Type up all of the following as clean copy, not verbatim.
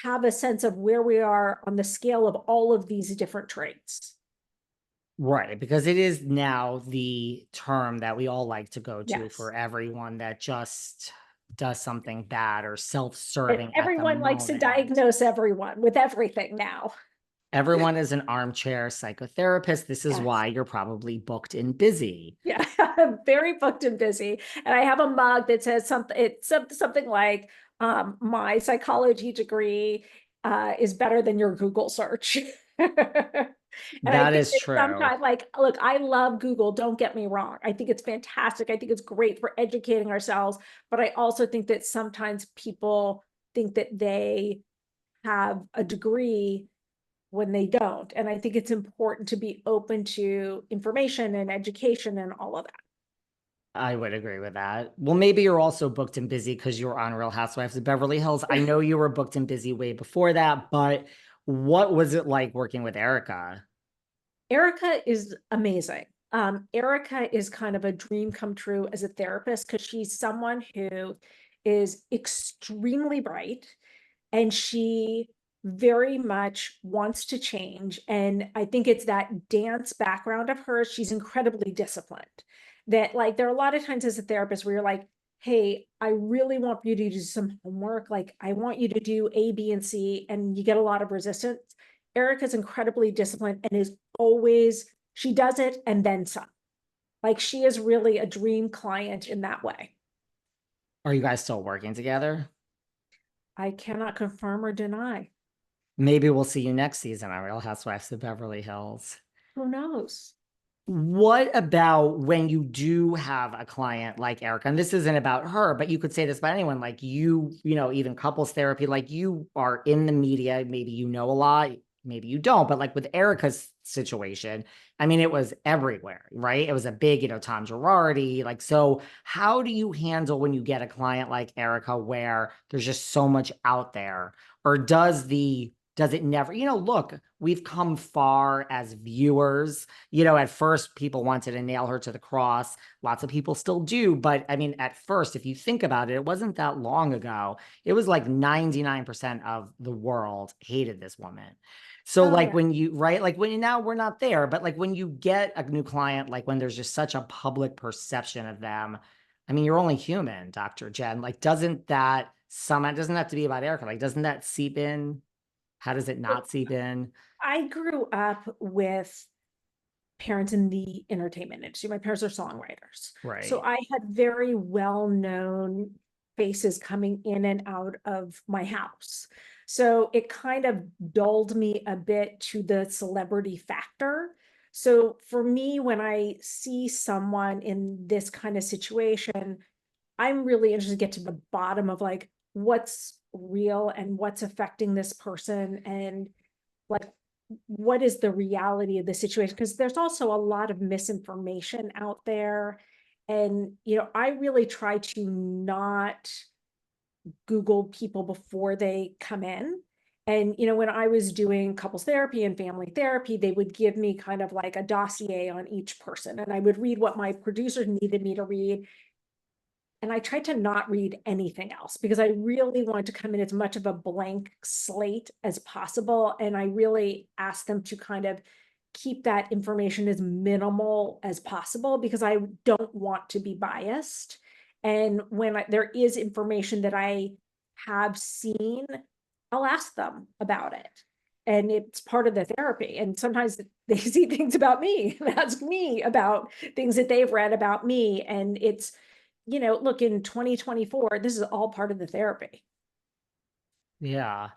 have a sense of where we are on the scale of all of these different traits. Right, because it is now the term that we all like to go to Yes. for everyone that just does something bad or And self-serving at the everyone likes to moment. diagnose everyone with everything now. Everyone is an armchair psychotherapist. This is Yes. why you're probably booked and busy. Yeah, I'm very booked and busy. And I have a mug that says something, it's something like, my psychology degree is better than your Google search. And I That think is that true. sometimes, like, look, I love Google, don't get me wrong. I think it's fantastic. I think it's great for educating ourselves. But I also think that sometimes people think that they have a degree when they don't. And I think it's important to be open to information and education and all of that. I would agree with that. Well, maybe you're also booked and busy because you're on Real Housewives of Beverly Hills. I know you were booked and busy way before that, but what was it like working with Erika? Erika is amazing. Erika is kind of a dream come true as a therapist because she's someone who is extremely bright and she very much wants to change. And I think it's that dance background of hers. She's incredibly disciplined. That, like, there are a lot of times as a therapist where you're like, hey, I really want you to do some homework. Like, I want you to do A, B, and C, and you get a lot of resistance. Erica's incredibly disciplined and is always, she does it and then some. Like, she is really a dream client in that way. Are you guys still working together? I cannot confirm or deny. Maybe we'll see you next season on Real Housewives of Beverly Hills. Who knows? What about when you do have a client like Erica? And this isn't about her, but you could say this about anyone, like even couples therapy, like you are in the media, maybe you know a lot, maybe you don't, but like with Erica's situation, I mean, it was everywhere, right? It was a big, Tom Girardi. Like, so how do you handle when you get a client like Erica where there's just so much out there? Or does it never, look, we've come far as viewers. At first people wanted to nail her to the cross. Lots of people still do. But I mean, at first, if you think about it, it wasn't that long ago. It was like 99% of the world hated this woman. So Oh, like yeah. when you, right, like when now we're not there, but like when you get a new client, like when there's just such a public perception of them, I mean, you're only human, Dr. Jenn. Like, doesn't have to be about Erica. Like, doesn't that seep in? How does it not seep in? I grew up with parents in the entertainment industry. My parents are songwriters. So Right. I had very well-known faces coming in and out of my house. So it kind of dulled me a bit to the celebrity factor. So for me, when I see someone in this kind of situation, I'm really interested to get to the bottom of, like, what's real and what's affecting this person, and, like, what is the reality of the situation, because there's also a lot of misinformation out there. And I really try to not Google people before they come in. And when I was doing couples therapy and family therapy, they would give me kind of like a dossier on each person, and I would read what my producers needed me to read. And I tried to not read anything else because I really wanted to come in as much of a blank slate as possible. And I really asked them to kind of keep that information as minimal as possible because I don't want to be biased. And when there is information that I have seen, I'll ask them about it. And it's part of the therapy. And sometimes they see things about me and ask me about things that they've read about me. And it's, look, in 2024, this is all part of the therapy. Yeah.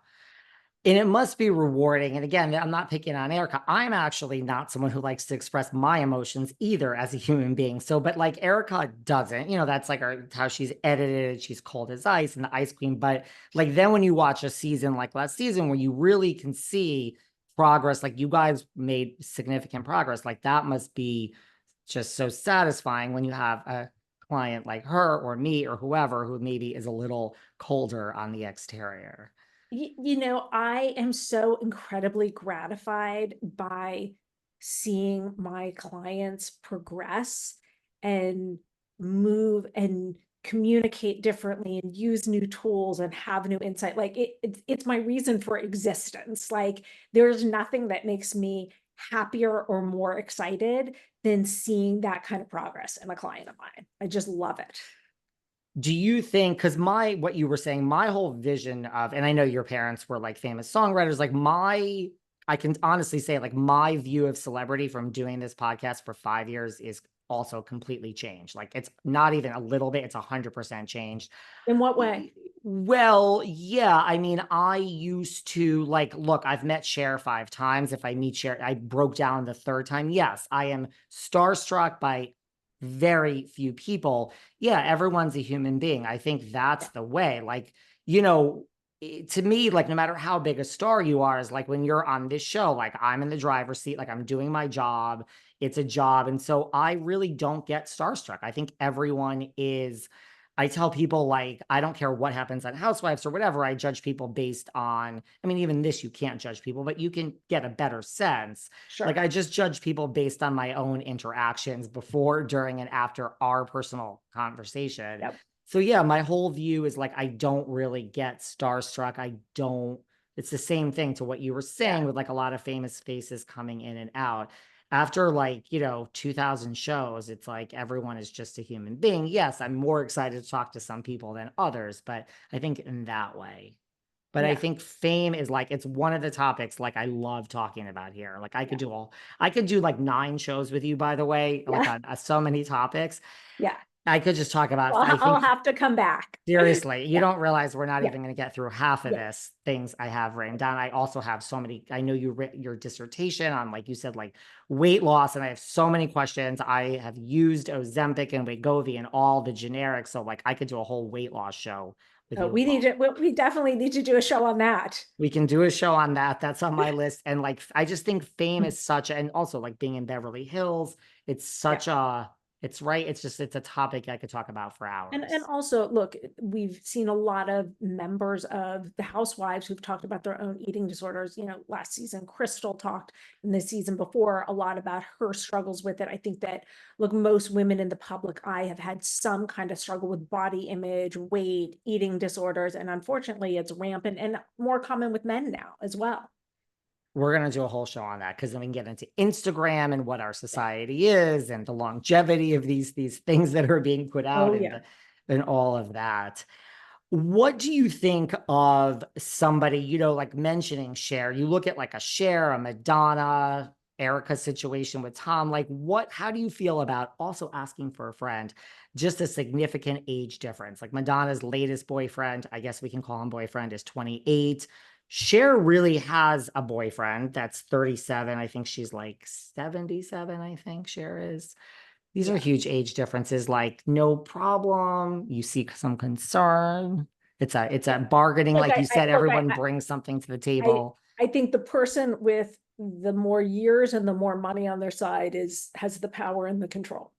And it must be rewarding. And again, I'm not picking on Erica. I'm actually not someone who likes to express my emotions either as a human being. So, but like Erica doesn't, that's like how she's edited. She's cold as ice and the ice queen. But like then when you watch a season like last season where you really can see progress, like you guys made significant progress, like that must be just so satisfying when you have a client like her or me or whoever who maybe is a little colder on the exterior. I am so incredibly gratified by seeing my clients progress and move and communicate differently and use new tools and have new insight. Like it's my reason for existence. Like there's nothing that makes me happier or more excited than seeing that kind of progress in a client of mine. I just love it. Do you think, because what you were saying, my whole vision of, and I know your parents were like famous songwriters, like I can honestly say like my view of celebrity from doing this podcast for 5 years is also completely changed. Like it's not even a little bit, it's 100% changed. In what way? Well, yeah. I mean, I used to like, look, I've met Cher 5 times. If I meet Cher, I broke down the third time. Yes, I am starstruck by very few people. Yeah, everyone's a human being. I think that's Yeah. the way. Like, you know, to me, like, no matter how big a star you are, is like when you're on this show, like I'm in the driver's seat, like I'm doing my job. It's a job. And so I really don't get starstruck. I think everyone is. I tell people, like, I don't care what happens on Housewives or whatever. I judge people based on, I mean, even this, you can't judge people, but you can get a better sense. Like, Sure. I just judge people based on my own interactions before, during, and after our personal conversation. Yep. So, yeah, my whole view is like, I don't really get starstruck. It's the same thing to what you were Yeah. saying with like a lot of famous faces coming in and out after like 2000 shows. It's like everyone is just a human being. Yes, I'm more excited to talk to some people than others, but I think in that way. But I Yeah. think fame is like, it's one of the topics like I love talking about here. Like Yeah. I could do like 9 shows with you, by the way, like Yeah. on so many topics. Yeah. I could just talk about, Well, I I'll think, have to come back. seriously, you Yeah. don't realize we're not Yeah. even going to get through half of Yeah. this things I have written down. I also have so many, I know you wrote your dissertation on, like you said, like weight loss, and I have so many questions. I have used Ozempic and Wegovy and all the generics. So like I could do a whole weight loss show with you. We definitely need to do a show on that. We can do a show on that. That's on my list. And like, I just think fame is such, and also like being in Beverly Hills, it's Yeah. such a, it's right. It's a topic I could talk about for And hours. also, look, we've seen a lot of members of the Housewives who've talked about their own eating disorders. Last season, Crystal talked in the season before a lot about her struggles with it. I think that, look, most women in the public eye have had some kind of struggle with body image, weight, eating disorders, and unfortunately, it's rampant and more common with men now as well. We're going to do a whole show on that because then we can get into Instagram and what our Yeah. society is and the longevity of these things that are being put out Oh, and yeah. and all of that. What do you think of somebody, like mentioning Cher? You look at like a Cher, a Madonna, Erika situation with Tom. Like how do you feel about also asking for a friend, just a significant age difference? Like Madonna's latest boyfriend, I guess we can call him boyfriend, is 28. Cher really has a boyfriend that's 37. I think she's like 77, I think Cher is. These are Yeah. huge age differences. Like, no problem. You seek some concern. It's a bargaining. Look, Like you said, look, everyone brings something to the I, table. I think the person with the more years and the more money on their side has the power and the control.